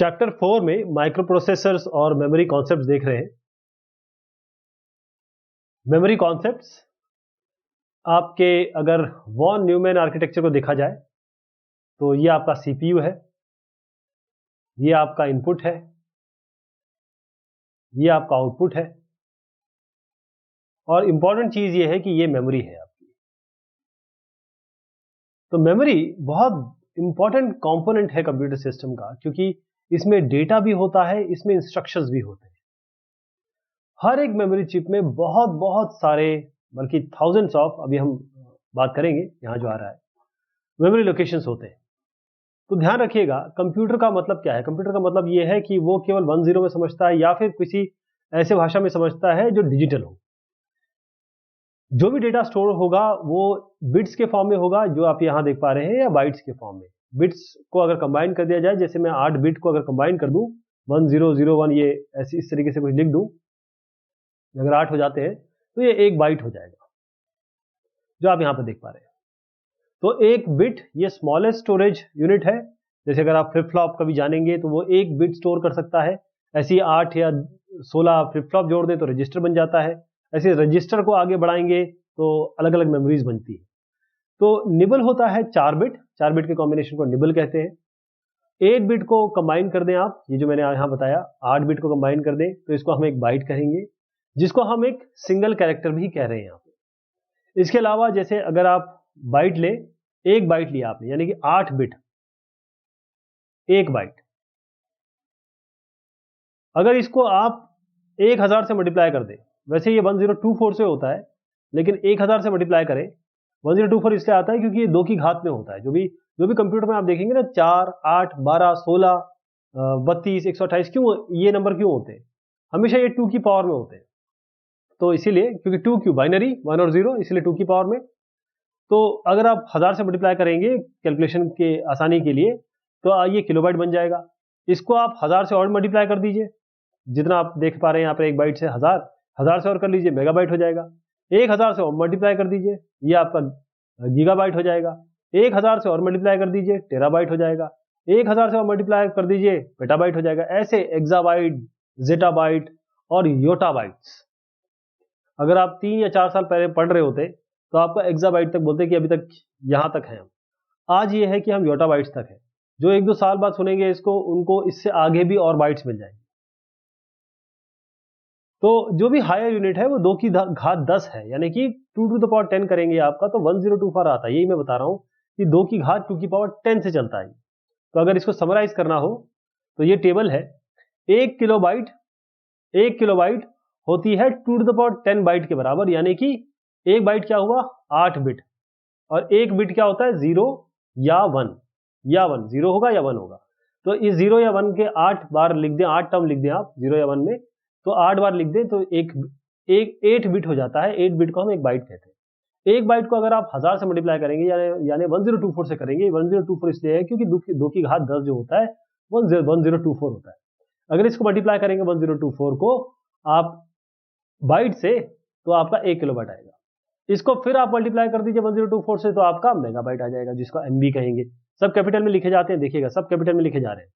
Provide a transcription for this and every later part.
Chapter 4 में micro processors और memory concepts देख रहे हैं। मेमोरी कॉन्सेप्ट्स आपके अगर वॉन न्यूमैन आर्किटेक्चर को देखा जाए तो ये आपका सीपीयू है, ये आपका इनपुट है, ये आपका आउटपुट है और इंपॉर्टेंट चीज ये है कि ये मेमोरी है आपकी। तो मेमोरी बहुत इंपॉर्टेंट कंपोनेंट है कंप्यूटर सिस्टम का, क्योंकि इसमें डेटा भी होता है, इसमें इंस्ट्रक्शंस भी होते हैं। हर एक मेमोरी चिप में बहुत बहुत सारे, बल्कि थाउजेंड्स ऑफ, अभी हम बात करेंगे यहां जो आ रहा है, मेमोरी लोकेशंस होते हैं। तो ध्यान रखिएगा, कंप्यूटर का मतलब क्या है? कंप्यूटर का मतलब यह है कि वो केवल 1-0 में समझता है या फिर किसी ऐसे भाषा में समझता है जो डिजिटल हो। जो भी डेटा स्टोर होगा वो बिट्स के फॉर्म में होगा, जो आप यहां देख पा रहे हैं, या बाइट्स के फॉर्म में। बिट्स को अगर कंबाइन कर दिया जाए, जैसे मैं 8 बिट को अगर कंबाइन कर दूं, 1001, ये ऐसे इस तरीके से कुछ लिख दूं, अगर 8 हो जाते हैं तो ये 1 बाइट हो जाएगा, जो आप यहां पर देख पा रहे हैं। तो 1 बिट ये स्मॉलेस्ट स्टोरेज यूनिट है। जैसे अगर आप फ्लिप फ्लॉप कभी जानेंगे तो वो 1 बिट स्टोर कर सकता है। ऐसी 8 या 16 फ्लिप फ्लॉप जोड़ दें तो रजिस्टर बन जाता है। ऐसे रजिस्टर को आगे बढ़ाएंगे तो अलग अलग मेमोरीज बनती है। तो निबल होता है 4 बिट, 4 बिट के कॉम्बिनेशन को निबल कहते हैं। 8 बिट को कंबाइन कर दें आप, ये जो मैंने यहां बताया, 8 बिट को कंबाइन कर दें तो इसको हम एक बाइट कहेंगे, जिसको हम एक सिंगल कैरेक्टर भी कह रहे हैं यहां पे। इसके अलावा जैसे अगर आप बाइट ले, 1 बाइट लिया आपने, यानी कि 8 बिट, 1 बाइट। अगर इसको आप 1000 से मल्टीप्लाई कर दें, वैसे ये 1024 से होता है, लेकिन 1000 से मल्टीप्लाई करें, 1024 इसलिए आता है क्योंकि ये 2 की घात में होता है। जो भी कंप्यूटर में आप देखेंगे ना, 4, 8, 12, 16, 32, 128, क्यों ये नंबर क्यों होते हैं? हमेशा ये 2 की पावर में होते हैं। तो इसीलिए, क्योंकि 2 क्यों, बाइनरी 1 और 0, इसलिए 2 की पावर में। तो अगर आप 1000 से मल्टीप्लाई करेंगे कैलकुलेशन के आसानी के लिए, तो ये किलोबाइट बन जाएगा। इसको आप 1000 से और मल्टीप्लाई कर दीजिए, जितना आप देख पा रहे हैं यहाँ पर 1 बाइट से 1000, 1000 से और कर लीजिए, मेगाबाइट हो जाएगा। 1000 से और मल्टीप्लाई कर दीजिए, ये आपका गीगाबाइट हो जाएगा। 1000 से और मल्टीप्लाई कर दीजिए, टेराबाइट हो जाएगा। 1000 से और मल्टीप्लाई कर दीजिए, पेटाबाइट हो जाएगा। ऐसे एक्साबाइट, जेटाबाइट और योटाबाइट्स। अगर आप 3 या 4 साल पहले पढ़ रहे होते तो आपका एक्साबाइट तक बोलते कि अभी तक यहां तक है। आज ये है कि हम योटाबाइट्स तक है। जो 1-2 साल बाद सुनेंगे इसको, उनको इससे आगे भी और बाइट्स मिल जाएंगे। तो जो भी हायर यूनिट है वो 2 की घात 10 है, यानी कि 2 to the power 10 करेंगे आपका तो 1024 आता है। यही मैं बता रहा हूं कि 2 की घात 2 की पावर 10 से चलता है। तो अगर इसको समराइज करना हो तो ये टेबल है। 1 किलोबाइट होती है 2 to the power 10 बाइट के बराबर, यानी कि 1 बाइट क्या हुआ, 8 बिट। और 1 बिट क्या होता है, 0 या 1, 0 होगा या 1 होगा। तो इस 0 या 1 के 8 बार लिख दें, 8 टर्म लिख दें आप 0 या 1 में, तो 8 बार लिख दें तो एक 8 बिट हो जाता है। 8 बिट को हम 1 बाइट कहते हैं। 1 बाइट को अगर आप 1000 से मल्टीप्लाई करेंगे, यानी 1024 से करेंगे, 1024 इसलिए है क्योंकि 2 की घात 10 जो होता है 1024 होता है। अगर इसको मल्टीप्लाई करेंगे 1024 को आप बाइट से, तो आपका 1 किलोबाइट आएगा। इसको फिर आप मल्टीप्लाई कर दीजिए 1024 से, तो आपका मेगाबाइट आ जाएगा, जिसको एमबी कहेंगे। सब कैपिटल में लिखे जाते हैं, देखिएगा सब कैपिटल में लिखे जा रहे हैं।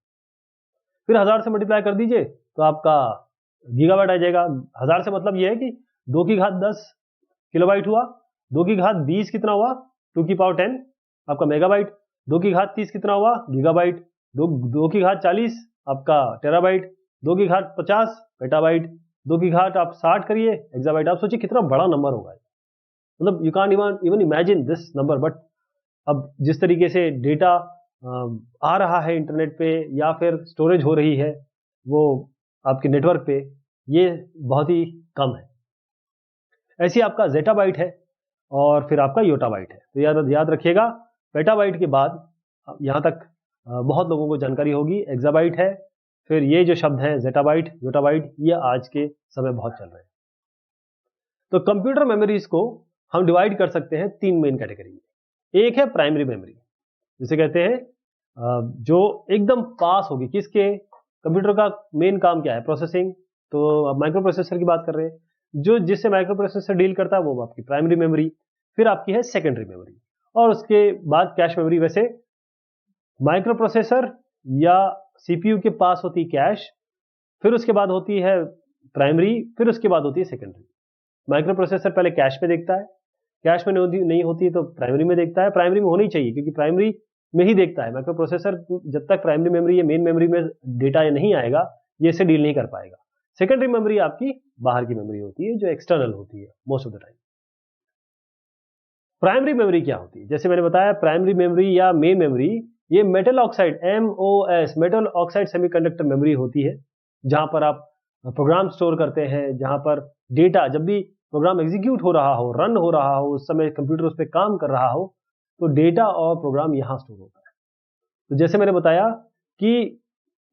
फिर 1000 से मल्टीप्लाई कर दीजिए तो आपका गीगाबाइट आ जाएगा। 1000 से मतलब यह है कि 2 की घात 10 किलोबाइट हुआ, 2 की घात 20 कितना हुआ, 2 की पावर 10 आपका मेगाबाइट, 2 की घात 30 कितना हुआ, गीगाबाइट, 2 की घात 40 आपका टेराबाइट, 2 की घात 50 पेटाबाइट, 2 की घात आप 60 करिए एक्साबाइट। आप सोचिए कितना बड़ा नंबर होगा, मतलब you can't even imagine this number. But अब जिस तरीके से डेटा आ रहा है इंटरनेट पे या फिर स्टोरेज हो रही है वो आपके नेटवर्क पे, ये बहुत ही कम है। ऐसी आपका जेटाबाइट है और फिर आपका योटाबाइट है। तो याद रखिएगा, पेटाबाइट के बाद यहां तक बहुत लोगों को जानकारी होगी। एक्साबाइट है, फिर ये जो शब्द है जेटाबाइट, योटाबाइट, ये आज के समय बहुत चल रहे हैं। तो कंप्यूटर मेमोरीज को हम डिवाइड कर सकते हैं 3 मेन कैटेगरी में। एक है प्राइमरी मेमोरी, जिसे कहते हैं जो एकदम पास होगी किसके, कंप्यूटर का मेन काम क्या है, प्रोसेसिंग। तो अब माइक्रो प्रोसेसर की बात कर रहे हैं, जो जिससे माइक्रो प्रोसेसर डील करता है वो आपकी प्राइमरी मेमोरी। फिर आपकी है सेकेंडरी मेमोरी, और उसके बाद कैश मेमोरी। वैसे माइक्रो प्रोसेसर या सीपीयू के पास होती है कैश, फिर उसके बाद होती है प्राइमरी, फिर उसके बाद होती है सेकेंडरी। माइक्रो प्रोसेसर पहले कैश में देखता है, कैश में नहीं होती है तो प्राइमरी में देखता है, प्राइमरी में होनी चाहिए क्योंकि प्राइमरी में ही देखता है। माइक्रो प्रोसेसर जब तक प्राइमरी मेमोरी या मेन मेमोरी में डेटा नहीं आएगा ये इसे डील नहीं कर पाएगा। सेकेंडरी मेमोरी आपकी बाहर की मेमोरी होती है जो एक्सटर्नल होती है most of the time. Primary memory क्या होती है? जैसे मैंने बताया प्राइमरी मेमोरी या मेन मेमोरी ये metal oxide MOS metal oxide semiconductor memory होती है, जहां पर आप प्रोग्राम स्टोर करते हैं, जहां पर डेटा जब भी प्रोग्राम एग्जीक्यूट हो रहा हो, रन हो रहा हो, उस समय कंप्यूटर उस पर काम कर रहा हो तो डेटा और प्रोग्राम यहां स्टोर होता है। तो जैसे मैंने बताया कि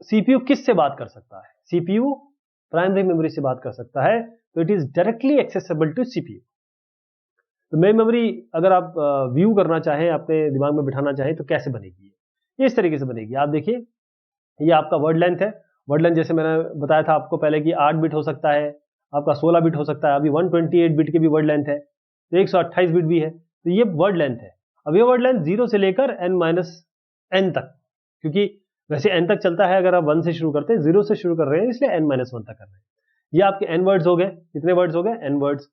सीपीयू किससे बात कर सकता है? सीपीयू प्राइमरी मेमोरी से बात कर सकता है, तो it is directly accessible to CPU. तो मेन मेमोरी अगर आप व्यू करना चाहें, अपने दिमाग में बिठाना चाहें तो कैसे बनेगी? ये इस तरीके से बनेगी। आप देखिए ये आपका वर्ड लेंथ है। वर्ड लेंथ जैसे मैंने बताया था आपको पहले कि 8 बिट हो सकता है, आपका 16 बिट हो सकता है, अभी 128 बिट के भी वर्ड लेंथ है, तो 128 बिट भी है। तो ये वर्ड लेंथ है। अब ये वर्ड लेंथ 0 से लेकर n तक, क्योंकि वैसे n तक चलता है, अगर आप 1 से शुरू करते हैं, 0 से शुरू कर रहे हैं इसलिए n-1 तक कर रहे हैं। ये आपके n वर्ड्स हो गए। कितने वर्ड्स हो गए? n words.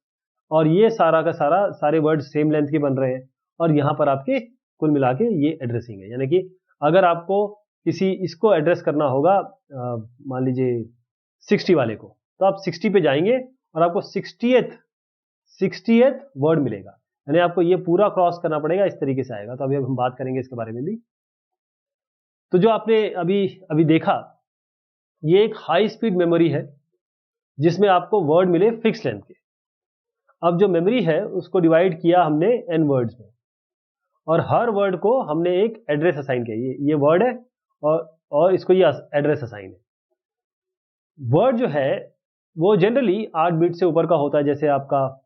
और ये सारा का सारे वर्ड्स सेम लेंथ के बन रहे हैं, और यहां पर आपके कुल मिला के ये एड्रेसिंग है। यानी कि अगर आपको किसी इसको एड्रेस करना होगा, मान लीजिए 60 वाले को, तो आप 60 पे जाएंगे और आपको 60th वर्ड मिलेगा, यानी आपको ये पूरा क्रॉस करना पड़ेगा, इस तरीके से आएगा। तो अभी हम बात करेंगे इसके बारे में भी। तो जो आपने अभी देखा, ये एक हाई स्पीड मेमोरी है जिसमें आपको वर्ड मिले फिक्स लेंथ के। अब जो मेमोरी है उसको डिवाइड किया हमने n वर्ड्स में, और हर वर्ड को हमने एक एड्रेस असाइन किया। ये वर्ड है और इसको ये एड्रेस असाइन है। वर्ड जो है वो जनरली 8 बिट से ऊपर का होता है, जैसे आपका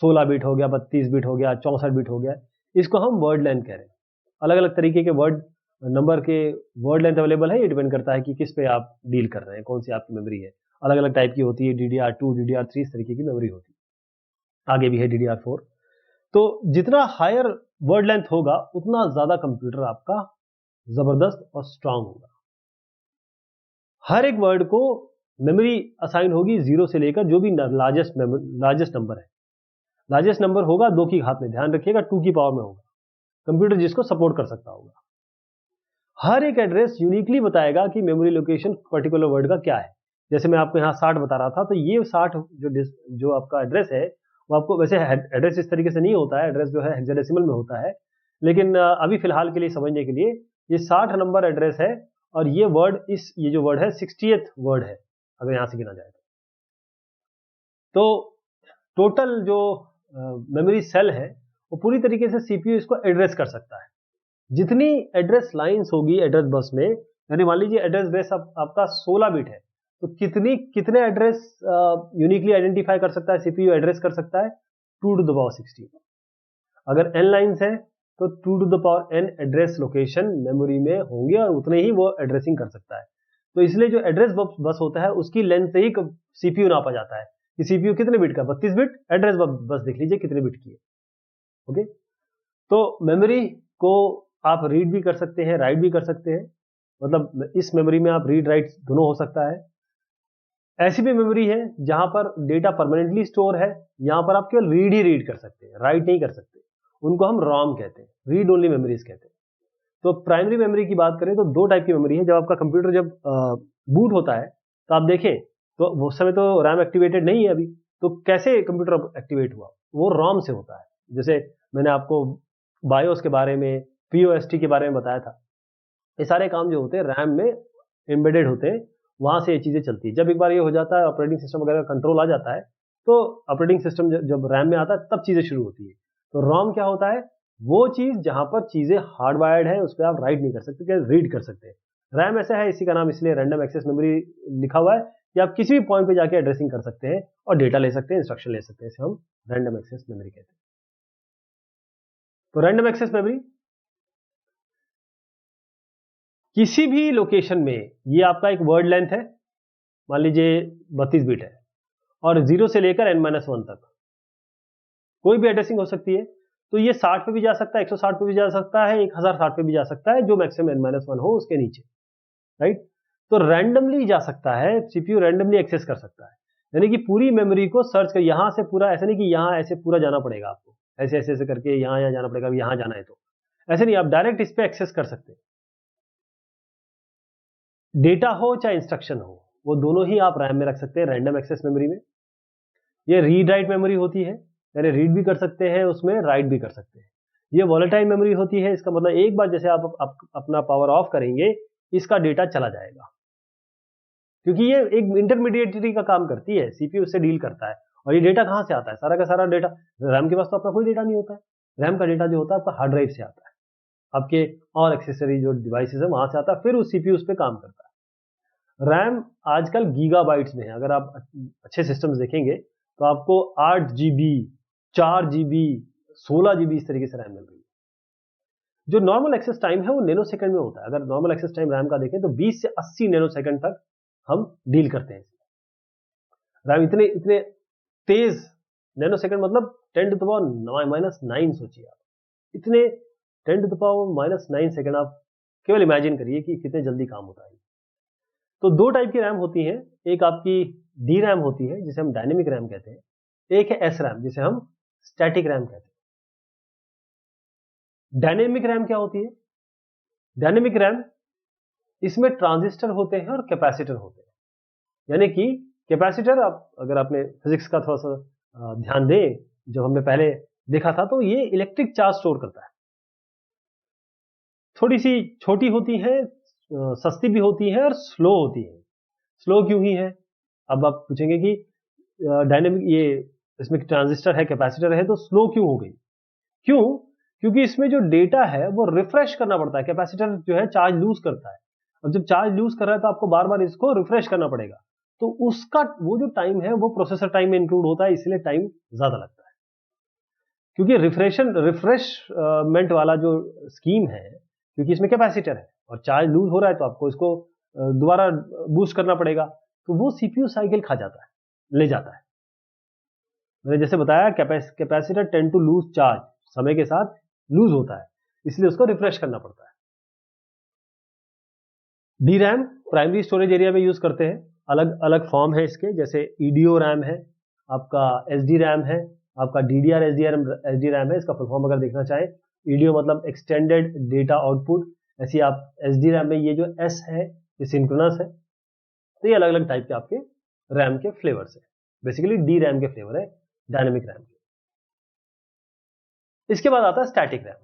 16 बिट हो गया, 32 बिट हो गया, 64 बिट हो गया। इसको हम वर्ड लेंथ कह रहे हैं। अलग अलग तरीके के वर्ड नंबर के वर्ड लेंथ अवेलेबल है, ये डिपेंड करता है कि किस पे आप डील कर रहे हैं, कौन सी आपकी मेमोरी है। अलग अलग टाइप की होती है, DDR2, DDR3 इस तरीके की मेमोरी होती है। आगे भी है DDR4। तो जितना हायर वर्ड लेंथ होगा उतना ज्यादा कंप्यूटर आपका जबरदस्त और स्ट्रांग होगा। हर एक वर्ड को मेमोरी असाइन होगी 0 से लेकर जो भी लार्जेस्ट नंबर है। लार्जेस्ट नंबर होगा 2 की घात में, ध्यान रखिएगा 2 की पावर में होगा, कंप्यूटर जिसको सपोर्ट कर सकता होगा। हर एक एड्रेस यूनिकली बताएगा कि मेमोरी लोकेशन पर्टिकुलर वर्ड का क्या है। जैसे मैं आपको यहाँ 60 बता रहा था, तो ये 60 जो आपका एड्रेस है वो आपको, वैसे एड्रेस इस तरीके से नहीं होता है, एड्रेस जो है हेक्साडेसिमल में होता है, लेकिन अभी फिलहाल के लिए समझने के लिए ये 60 नंबर एड्रेस है, और ये वर्ड ये जो वर्ड है 60th वर्ड है अगर यहां से गिना जाए तो टोटल जो मेमोरी सेल है वो पूरी तरीके से सीपीयू इसको एड्रेस कर सकता है। जितनी एड्रेस लाइंस होगी एड्रेस बस में, यानी मान लीजिए एड्रेस बेस आपका 16 बिट है, तो कितने एड्रेस यूनिकली आइडेंटिफाई कर सकता है सीपीयू? एड्रेस कर सकता है 2 to the power 16। अगर n लाइंस है तो 2 to the power n address location memory में होंगे, और उतने ही वो एड्रेसिंग कर सकता है। तो इसलिए जो एड्रेस बस होता है उसकी लेंथ से ही सीपीयू नापा जाता है कि सीपीयू कितने बिट का, 32 बिट। एड्रेस बस देख लीजिए कितने बिट की है। ओके, तो मेमोरी को आप रीड भी कर सकते हैं, राइट भी कर सकते हैं, मतलब इस मेमोरी में आप रीड राइट दोनों हो सकता है। ऐसी भी मेमोरी है जहां पर डेटा परमानेंटली स्टोर है, यहां पर आप केवल रीड ही रीड कर सकते हैं, राइट नहीं कर सकते। उनको हम रोम कहते हैं, रीड ओनली मेमोरीज कहते हैं। तो प्राइमरी मेमोरी की बात करें तो 2 टाइप की मेमोरी है। जब आपका कंप्यूटर जब बूट होता है तो आप देखें तो उस समय तो रैम एक्टिवेटेड नहीं है अभी, तो कैसे कंप्यूटर एक्टिवेट हुआ? वो रोम से होता है। जैसे मैंने आपको बायोस के बारे में, POST के बारे में बताया था, ये सारे काम जो होते हैं रैम में एम्बेडेड होते हैं, वहां से ये चीजें चलती है। जब एक बार ये हो जाता है, ऑपरेटिंग सिस्टम वगैरह कंट्रोल आ जाता है, तो ऑपरेटिंग सिस्टम जब रैम में आता है तब चीजें शुरू होती है। तो रोम क्या होता है? वो चीज जहां पर चीजें हार्डवायर्ड है उस पर आप राइट नहीं कर सकते, क्या रीड कर सकते हैं। रैम ऐसा है, इसी का नाम इसलिए रैंडम एक्सेस मेमोरी लिखा हुआ है कि आप किसी भी पॉइंट पे जाके एड्रेसिंग कर सकते हैं और डेटा ले सकते हैं, इंस्ट्रक्शन ले सकते हैं। इसे हम रैंडम एक्सेस मेमोरी कहते हैं। तो रैंडम एक्सेस मेमोरी किसी भी लोकेशन में, ये आपका एक वर्ड लेंथ है, मान लीजिए 32 बिट है, और 0 से लेकर n-1 तक कोई भी एड्रेसिंग हो सकती है। तो ये 60 पे भी जा सकता है, 160 पे भी जा सकता है, 1060 पे भी जा सकता है, जो मैक्सिमम n-1 हो उसके नीचे। राइट। तो रैंडमली जा सकता है, सीपीयू रैंडमली एक्सेस कर सकता है, यानी कि पूरी मेमोरी को सर्च कर, यहां से पूरा, ऐसा नहीं कि यहां ऐसे पूरा जाना पड़ेगा आपको, ऐसे ऐसे ऐसे करके यहां जाना पड़ेगा, यहां जाना है तो ऐसे नहीं, आप डायरेक्ट इस पे एक्सेस कर सकते हैं। डेटा हो चाहे इंस्ट्रक्शन हो, वो दोनों ही आप रैम में रख सकते हैं, रैंडम एक्सेस मेमोरी में। ये रीड राइट मेमोरी होती है, यानी रीड भी कर सकते हैं उसमें, राइट भी कर सकते हैं। ये वॉलेटाइल मेमोरी होती है, इसका मतलब एक बार जैसे आप अपना पावर ऑफ करेंगे, इसका डेटा चला जाएगा, क्योंकि ये एक इंटरमीडिएटरी का काम करती है, सीपीयू उससे डील करता है। और ये डेटा कहां से आता है? सारा का सारा डेटा रैम के पास तो आपका कोई डेटा नहीं होता है, रैम का डेटा जो होता है आपका हार्ड ड्राइव से आता है, आपके और एक्सेसरी जो डिवाइसेस है वहां से आता है, फिर उस सीपीयू उस पर काम करता है। रैम आजकल गीगाबाइट्स में है, अगर आप अच्छे सिस्टम्स देखेंगे तो आपको 8 GB, 4 GB, 16 GB इस तरीके से रैम मिल रही है। जो नॉर्मल एक्सेस टाइम है वो नैनो सेकंड में होता है। अगर नॉर्मल एक्सेस टाइम रैम का देखें तो 20 से 80 नैनो सेकंड तक हम डील करते हैं। रैम इतने इतने तेज, नैनो सेकंड मतलब 10 टू द पावर -9 सोचिए आप, इतने 10 टू द पावर -9 सेकंड, आप केवल इमेजिन करिए कि कितने जल्दी काम होता है। तो दो टाइप की रैम होती है, एक आपकी डी रैम होती है जिसे हम डायनेमिक रैम कहते हैं, एक है एस रैम जिसे हम स्टैटिक रैम कहते हैं। डायनेमिक रैम क्या होती है? डायनेमिक रैम, इसमें ट्रांजिस्टर होते हैं और कैपेसिटर होते हैं, यानी कि कैपेसिटर, आप अगर आपने फिजिक्स का थोड़ा सा ध्यान दें, जब हमने पहले देखा था, तो ये इलेक्ट्रिक चार्ज स्टोर करता है। थोड़ी सी छोटी होती है, सस्ती भी होती है और स्लो होती है। स्लो क्यों ही है? अब आप पूछेंगे कि डायनेमिक, ये इसमें ट्रांजिस्टर है, कैपेसिटर है, तो स्लो क्यों हो गई? क्यों? क्योंकि इसमें जो डेटा है वो रिफ्रेश करना पड़ता है। कैपेसिटर जो है चार्ज लूज करता है, और जब चार्ज लूज कर रहा है तो आपको बार बार इसको रिफ्रेश करना पड़ेगा, तो उसका वो जो टाइम है वो प्रोसेसर टाइम में इंक्लूड होता है, इसलिए टाइम ज्यादा लगता है। क्योंकि रिफ्रेशमेंट वाला जो स्कीम है, क्योंकि इसमें कैपेसिटर है और चार्ज लूज हो रहा है तो आपको इसको दोबारा बूस्ट करना पड़ेगा, तो वो सीपीयू साइकिल खा जाता है, ले जाता है। मैंने जैसे बताया, capacitor tend to lose charge, समय के साथ लूज होता है, इसलिए उसको रिफ्रेश करना पड़ता है। D RAM primary storage area में यूज करते हैं, अलग अलग फॉर्म है इसके, जैसे ईडीओ रैम है, आपका एसडी रैम है, आपका डीडीआर एसडी रैम है। इसका फुल फॉर्म अगर देखना चाहें, ईडीओ मतलब एक्सटेंडेड डेटा आउटपुट, ऐसी आप एसडी रैम में ये जो एस है ये सिंक्रोनस है। तो ये अलग अलग टाइप के आपके रैम के फ्लेवर्स है, बेसिकली डी रैम के फ्लेवर है डायनेमिक रैम के। इसके बाद आता है स्टैटिक रैम।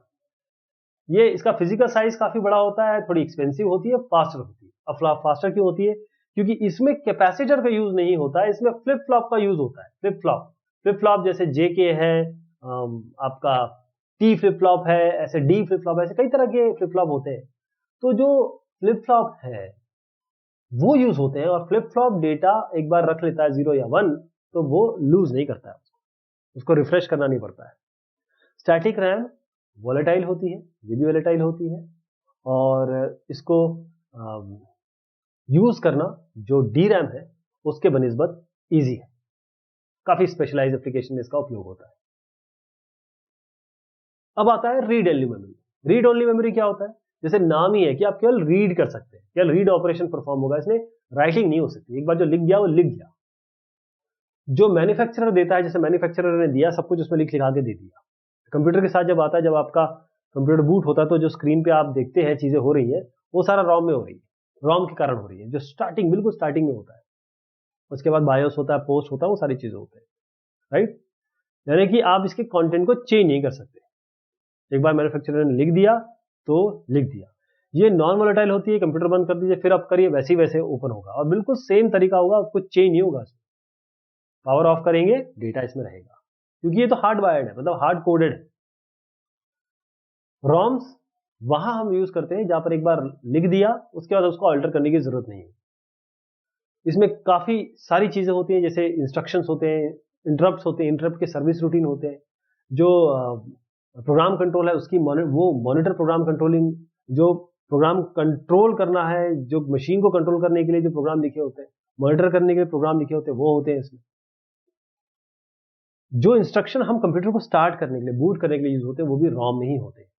ये इसका फिजिकल साइज काफी बड़ा होता है, थोड़ी एक्सपेंसिव होती है, फास्टर होती है। अब फास्टर क्यों होती है? क्योंकि इसमें कैपेसिटर का यूज नहीं होता है, इसमें फ्लिप फ्लॉप का यूज होता है। फ्लिप फ्लॉप जैसे जेके है, आपका टी फ्लिप फ्लॉप है, ऐसे डी फ्लिप फ्लॉप, ऐसे कई तरह के फ्लिप फ्लॉप होते हैं। तो जो फ्लिप फ्लॉप है वो यूज होते हैं, और फ्लिप फ्लॉप डेटा एक बार रख लेता है 0 या 1, तो वो लूज नहीं करता है, उसको रिफ्रेश करना नहीं पड़ता है। स्टैटिक रैम वोलेटाइल होती है, ये भी वोलेटाइल होती है, और इसको यूज करना जो डी रैम है उसके बनिस्बत इजी है, काफी स्पेशलाइज्ड एप्लीकेशन में इसका उपयोग होता है। अब आता है read only memory. Read only memory क्या होता है? जैसे नाम ही है कि आप केवल रीड कर सकते हैं, केवल रीड ऑपरेशन परफॉर्म होगा, इसमें राइटिंग नहीं हो सकती। एक बार जो लिख गया वो लिख गया, जो मैन्युफैक्चरर देता है, जैसे मैन्युफैक्चरर ने दिया सब कुछ उसमें लिखा के दे दिया। कंप्यूटर के साथ जब आता है, जब आपका कंप्यूटर बूट होता है, तो जो स्क्रीन पे आप देखते हैं चीजें हो रही है, वो सारा रॉम में हो रही है, रॉम के कारण हो रही है, जो स्टार्टिंग, बिल्कुल स्टार्टिंग में होता है। उसके बाद बायोस होता है, पोस्ट होता है, वो सारी चीजें होते हैं, राइट। यानी कि आप इसके कंटेंट को चेंज नहीं कर सकते, एक बार मैन्युफैक्चरर ने लिख दिया तो लिख दिया। ये नॉन वोलेटाइल होती है, कंप्यूटर बंद कर दीजिए फिर आप करिए, वैसे ही वैसे ओपन होगा, और बिल्कुल सेम तरीका होगा, कुछ चेंज नहीं होगा। पावर ऑफ करेंगे, डेटा इसमें रहेगा, क्योंकि ये तो हार्ड वायर्ड है, मतलब हार्ड कोडेड है। रॉम्स वहां हम यूज करते हैं जहां पर एक बार लिख दिया, उसके बाद उसको अल्टर करने की जरूरत नहीं है। इसमें काफी सारी चीजें होती हैं, जैसे इंस्ट्रक्शंस होते हैं, इंटरप्ट होते हैं, इंटरप्ट के सर्विस रूटीन होते हैं, जो प्रोग्राम कंट्रोल है उसकी वो मॉनिटर प्रोग्राम कंट्रोलिंग, जो प्रोग्राम कंट्रोल करना है, जो मशीन को कंट्रोल करने के लिए जो प्रोग्राम लिखे होते हैं, मॉनिटर करने के लिए प्रोग्राम लिखे होते हैं, वो होते हैं इसमें। जो इंस्ट्रक्शन हम कंप्यूटर को स्टार्ट करने के लिए, बूट करने के लिए यूज होते हैं, वो भी रॉम में ही होते हैं।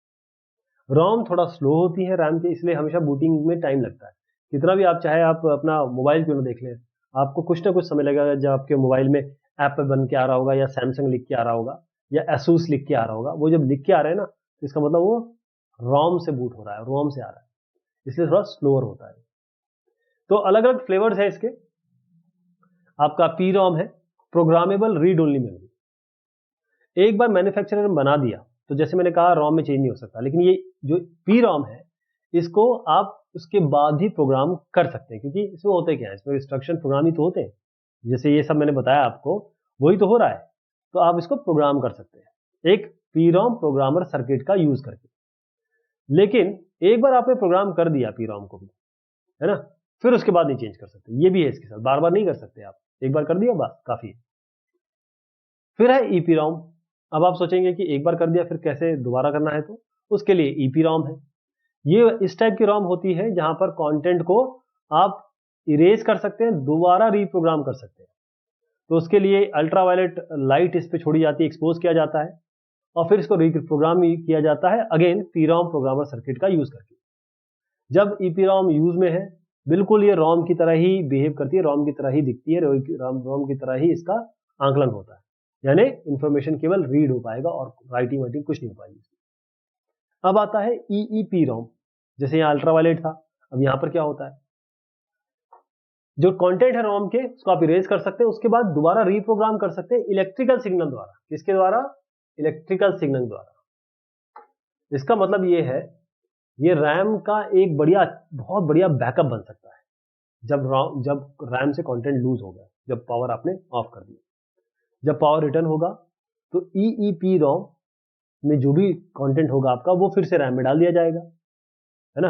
रॉम थोड़ा स्लो होती है रैम के, इसलिए हमेशा बूटिंग में टाइम लगता है, कितना भी आप चाहे आप अपना मोबाइल क्यों ना देख लें, आपको कुछ ना कुछ समय लगेगा जब आपके मोबाइल में एप्पल बन के आ रहा होगा या सैमसंग लिख के आ रहा होगा या एसूस लिख के आ रहा होगा। वो जब लिख के आ रहे हैं ना, तो इसका मतलब वो रोम से बूट हो रहा है, रोम से आ रहा है, इसलिए थोड़ा स्लोअर होता है। तो अलग अलग फ्लेवर्स है इसके। आपका पी रोम है, प्रोग्रामेबल रीड ओनली मेमोरी। एक बार मैन्युफैक्चरर ने बना दिया तो जैसे मैंने कहा रोम में चेंज नहीं हो सकता, लेकिन ये जो पी रोम है इसको आप उसके बाद ही प्रोग्राम कर सकते हैं, क्योंकि इसमें होते क्या है, इसमें इंस्ट्रक्शन प्रोग्राम ही तो होते हैं, जैसे ये सब मैंने बताया आपको वही तो हो रहा है, तो आप इसको प्रोग्राम कर सकते हैं एक पी रोम प्रोग्रामर सर्किट का यूज करके। लेकिन एक बार आपने प्रोग्राम कर दिया पी रोम को भी, है ना, फिर उसके बाद नहीं चेंज कर सकते, ये भी है इसके साथ, बार बार नहीं कर सकते आप, एक बार कर दिया बस काफी है। फिर है ईपी रोम। अब आप सोचेंगे कि एक बार कर दिया फिर कैसे दोबारा करना है, तो उसके लिए ईपी रोम है। ये इस टाइप की रोम होती है जहां पर कंटेंट को आप इरेज कर सकते हैं, दोबारा रीप्रोग्राम कर सकते हैं। तो उसके लिए अल्ट्रावायलेट लाइट इस पे छोड़ी जाती है, एक्सपोज किया जाता है और फिर इसको रीप्रोग्राम किया जाता है अगेन पीरोम प्रोग्रामर सर्किट का यूज करके। जब ईपीरोम यूज में है बिल्कुल ये रोम की तरह ही बिहेव करती है, रोम की तरह ही दिखती है, रोम की तरह ही इसका आंकलन होता है, यानी इंफॉर्मेशन केवल रीड हो पाएगा और राइटिंग वाइटिंग कुछ नहीं हो पाएगी। अब आता है ईईपी रोम, जैसे यहाँ अल्ट्रावायलेट था, अब यहाँ पर क्या होता है, जो कंटेंट है रोम के उसको आप इरेज कर सकते हैं, उसके बाद दोबारा रीप्रोग्राम कर सकते हैं इलेक्ट्रिकल सिग्नल द्वारा। किसके द्वारा? इलेक्ट्रिकल सिग्नल द्वारा। इसका मतलब ये है ये रैम का एक बहुत बढ़िया बैकअप बन सकता है जब रैम से कंटेंट लूज हो गया, जब पावर आपने ऑफ कर दिया, जब पावर रिटर्न होगा तो ईईपी रोम में जो भी कंटेंट होगा आपका वो फिर से रैम में डाल दिया जाएगा, है ना।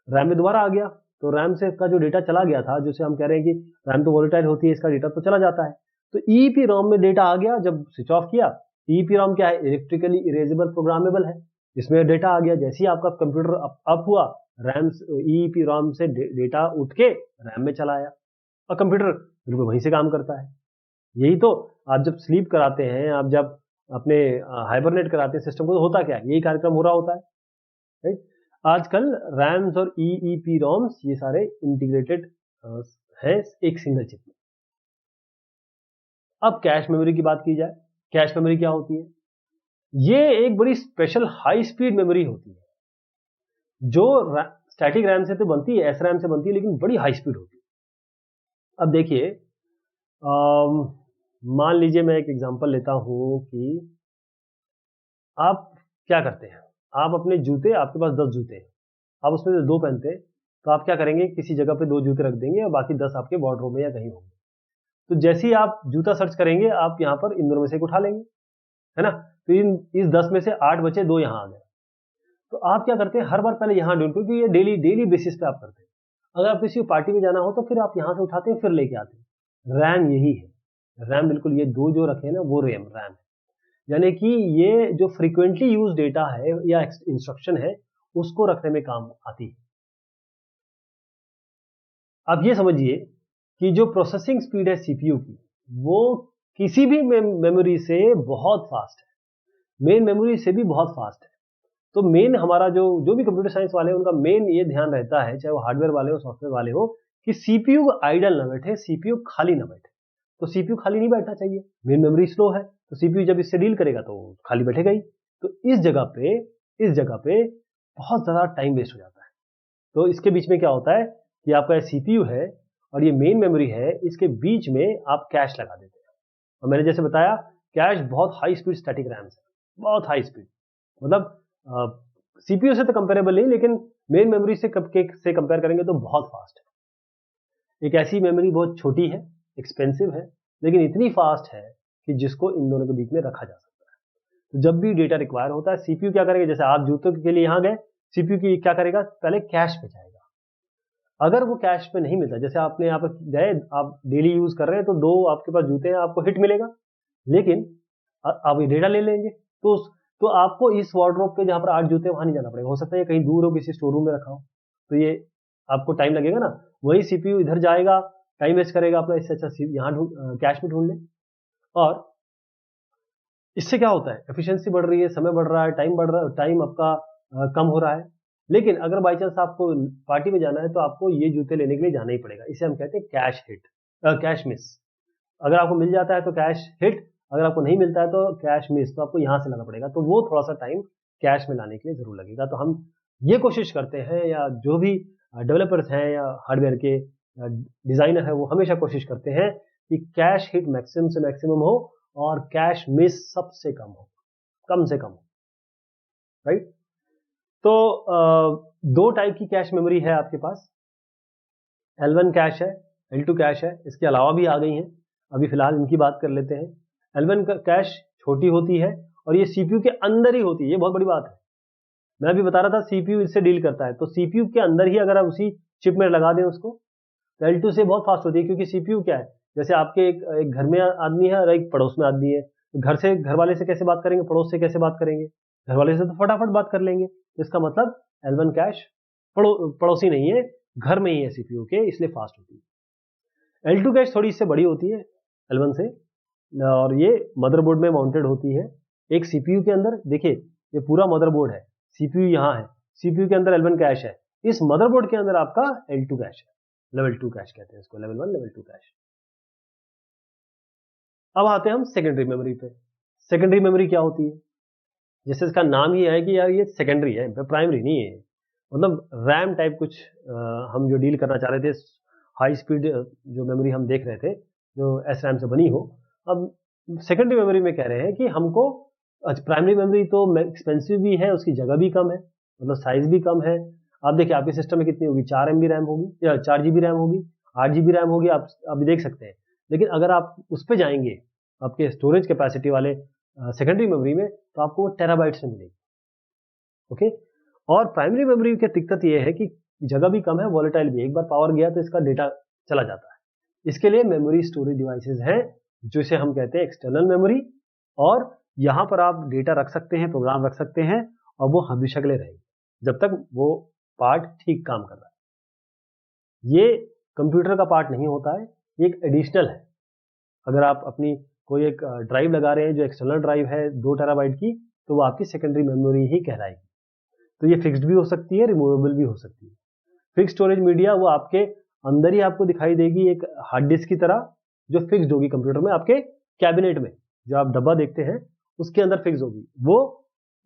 रैम में दोबारा आ गया तो रैम से इसका जो डेटा चला गया था, जैसे हम कह रहे हैं कि रैम तो वोलेटाइल होती है, इसका डेटा तो चला जाता है, तो ईईपी रोम में डेटा आ गया, जब स्विच ऑफ किया, ईईपी रोम क्या है, इलेक्ट्रिकली इरेजेबल प्रोग्रामेबल है, इसमें डेटा आ गया, जैसे ही आपका कंप्यूटर अप हुआ रैम ईईपी रोम से डेटा उठ के रैम में चला आया और कंप्यूटर बिल्कुल वहीं से काम करता है। यही तो आप जब स्लीप कराते हैं, आप जब अपने हाइबरनेट कराते हैं सिस्टम को, तो होता क्या है, यही कार्यक्रम हो रहा होता है, राइट। आजकल रैम्स और ईईपी रोम्स ये सारे इंटीग्रेटेड है एक सिंगल चिप में। अब कैश मेमोरी की बात की जाए, कैश मेमोरी क्या होती है, ये एक बड़ी स्पेशल हाई स्पीड मेमोरी होती है जो स्टैटिक रैम से तो बनती है, एसरैम से बनती है, लेकिन बड़ी हाई स्पीड होती है। अब देखिए मान लीजिए मैं एक एग्जांपल लेता हूं कि आप क्या करते हैं, आप अपने जूते, आपके पास 10 जूते हैं, आप उसमें से 2 पहनते हैं, तो आप क्या करेंगे, किसी जगह पे 2 जूते रख देंगे और बाकी 10 आपके वार्डरोब में या कहीं होंगे। तो जैसे ही आप जूता सर्च करेंगे आप यहाँ पर इन दोनों में से एक उठा लेंगे, है ना, तो इस 10 में से 8 बचे, 2 यहाँ आ गए। तो आप क्या करते हैं, हर बार पहले यहाँ ढूंढते, क्योंकि ये डेली बेसिस पे आप करते हैं। अगर आप किसी पार्टी में जाना हो तो फिर आप यहाँ से उठाते हैं फिर लेके आते हैं। रैम यही है, रैम बिल्कुल ये 2 जो रखे हैं ना वो रैम है, यानी कि ये जो फ्रीक्वेंटली यूज डेटा है या इंस्ट्रक्शन है उसको रखने में काम आती है। आप ये समझिए कि जो प्रोसेसिंग स्पीड है सीपीयू की वो किसी भी मेमोरी से बहुत फास्ट है, मेन मेमोरी से भी बहुत फास्ट है। तो मेन हमारा जो भी कंप्यूटर साइंस वाले हैं उनका मेन ये ध्यान रहता है, चाहे वो हार्डवेयर वाले हो सॉफ्टवेयर वाले हो, कि सीपीयू आइडल ना बैठे, सीपीयू खाली ना बैठे। तो सीपीयू खाली नहीं बैठना चाहिए, मेन मेमोरी स्लो है तो सीपीयू जब इससे डील करेगा तो खाली बैठेगा ही। तो इस जगह पे बहुत ज्यादा टाइम वेस्ट हो जाता है। तो इसके बीच में क्या होता है कि आपका सीपीयू है और ये मेन मेमोरी है, इसके बीच में आप कैश लगा देते हैं। और मैंने जैसे बताया कैश बहुत हाई स्पीड स्टैटिक रैम है, बहुत हाई स्पीड, मतलब सीपीयू से तो कंपेरेबल नहीं, लेकिन मेन मेमोरी से कंपेयर करेंगे तो बहुत फास्ट है। एक ऐसी मेमोरी बहुत छोटी है, एक्सपेंसिव है, लेकिन इतनी फास्ट है कि जिसको इन दोनों के बीच में रखा जा सकता है। तो जब भी डेटा रिक्वायर होता है सीपीयू क्या करेगा, जैसे आप जूतों के लिए यहां गए, सीपीयू की क्या करेगा, पहले कैश पे जाएगा। अगर वो कैश पे नहीं मिलता, जैसे आपने यहाँ पर गए, आप डेली यूज कर रहे हैं तो 2 आपके पास जूते हैं, आपको हिट मिलेगा, लेकिन आप ये डेटा ले लेंगे तो आपको इस वार्डरोब पे जहां पर 8 जूते वहां नहीं जाना पड़ेगा, हो सकता है कहीं दूर हो, किसी स्टोर रूम में रखा हो, तो ये आपको टाइम लगेगा ना। वही सीपीयू इधर जाएगा, टाइम वेस्ट करेगा अपना, इससे अच्छा यहाँ कैश में ढूंढ ले। और इससे क्या होता है, एफिशिएंसी बढ़ रही है, समय बढ़ रहा है, टाइम बढ़ रहा है, टाइम आपका कम हो रहा है। लेकिन अगर बाई चांस आपको पार्टी में जाना है तो आपको ये जूते लेने के लिए जाना ही पड़ेगा। इसे हम कहते हैं कैश हिट, कैश मिस। अगर आपको मिल जाता है तो कैश हिट, अगर आपको नहीं मिलता है तो कैश मिस, तो आपको यहाँ से लाना पड़ेगा। तो वो थोड़ा सा टाइम कैश में लाने के लिए जरूर लगेगा। तो हम ये कोशिश करते हैं, या जो भी डेवलपर्स हैं या हार्डवेयर के डिजाइनर है, वो हमेशा कोशिश करते हैं कि कैश हिट मैक्सिमम से मैक्सिमम हो और कैश मिस सबसे कम हो, कम से कम हो, राइट। तो दो टाइप की कैश मेमोरी है आपके पास, L1 कैश है, L2 कैश है, इसके अलावा भी आ गई हैं, अभी फिलहाल इनकी बात कर लेते हैं। L1 कैश छोटी होती है और ये सीपीयू के अंदर ही होती है, ये बहुत बड़ी बात है। मैं अभी बता रहा था सीपीयू इससे डील करता है, तो सीपीयू के अंदर ही अगर आप उसी चिप में लगा दें उसको, तो L2 से बहुत फास्ट होती है, क्योंकि सीपीयू क्या है, जैसे आपके एक घर में आदमी है और एक पड़ोस में आदमी है, घर वाले से कैसे बात करेंगे, पड़ोस से कैसे बात करेंगे, घर वाले से तो फटाफट बात कर लेंगे। तो इसका मतलब L1 कैश पड़ोसी नहीं है, घर में ही है सीपीयू के, इसलिए फास्ट होती है। L2 कैश थोड़ी इससे बड़ी होती है L1 से, और ये मदरबोर्ड में माउंटेड होती है एक सीपीयू के अंदर। देखिए ये पूरा मदरबोर्ड है, सीपीयू यहाँ है, सीपीयू के अंदर L1 कैश है, इस मदरबोर्ड के अंदर आपका L2 कैश है, लेवल 2 कैश कहते हैं इसको, लेवल 1 लेवल 2 कैश। अब आते हैं हम सेकेंडरी मेमोरी पे। सेकेंडरी मेमोरी क्या होती है, जैसे इसका नाम ही है कि यार ये सेकेंडरी है, प्राइमरी नहीं है, मतलब रैम टाइप कुछ हम जो डील करना चाह रहे थे, हाई स्पीड जो मेमोरी हम देख रहे थे जो SRAM से बनी हो। अब सेकेंडरी मेमोरी में कह रहे हैं कि हमको, प्राइमरी मेमोरी तो एक्सपेंसिव भी है, उसकी जगह भी कम है, मतलब साइज भी कम है। आप देखिए आपके सिस्टम में कितनी होगी, 4 MB रैम होगी या 4 GB रैम होगी, 8 GB रैम होगी, आप अभी देख सकते हैं। लेकिन अगर आप उस पर जाएंगे आपके स्टोरेज कैपेसिटी वाले सेकेंडरी मेमोरी में, तो आपको वो टेराबाइट्स में मिलेगी, ओके। और प्राइमरी मेमोरी की दिक्कत ये है कि जगह भी कम है, वॉलेटाइल भी, एक बार पावर गया तो इसका डेटा चला जाता है। इसके लिए मेमोरी स्टोरेज डिवाइसेस हैं, जिसे हम कहते हैं एक्सटर्नल मेमोरी, और यहाँ पर आप डेटा रख सकते हैं, प्रोग्राम रख सकते हैं, और वो हमेशा के लिए रहेगी जब तक वो पार्ट ठीक काम कर रहा है। ये कंप्यूटर का पार्ट नहीं होता है, ये एक एडिशनल है। अगर आप अपनी कोई एक ड्राइव लगा रहे हैं जो एक्सटर्नल ड्राइव है 2 टेराबाइट की, तो वो आपकी सेकेंडरी मेमोरी ही कहलाएगी। तो ये फिक्स्ड भी हो सकती है, रिमूवेबल भी हो सकती है। फिक्स्ड स्टोरेज मीडिया वो आपके अंदर ही आपको दिखाई देगी, एक हार्ड डिस्क की तरह, जो फिक्स्ड होगी कंप्यूटर में, आपके कैबिनेट में जो आप डब्बा देखते हैं उसके अंदर फिक्स होगी। वो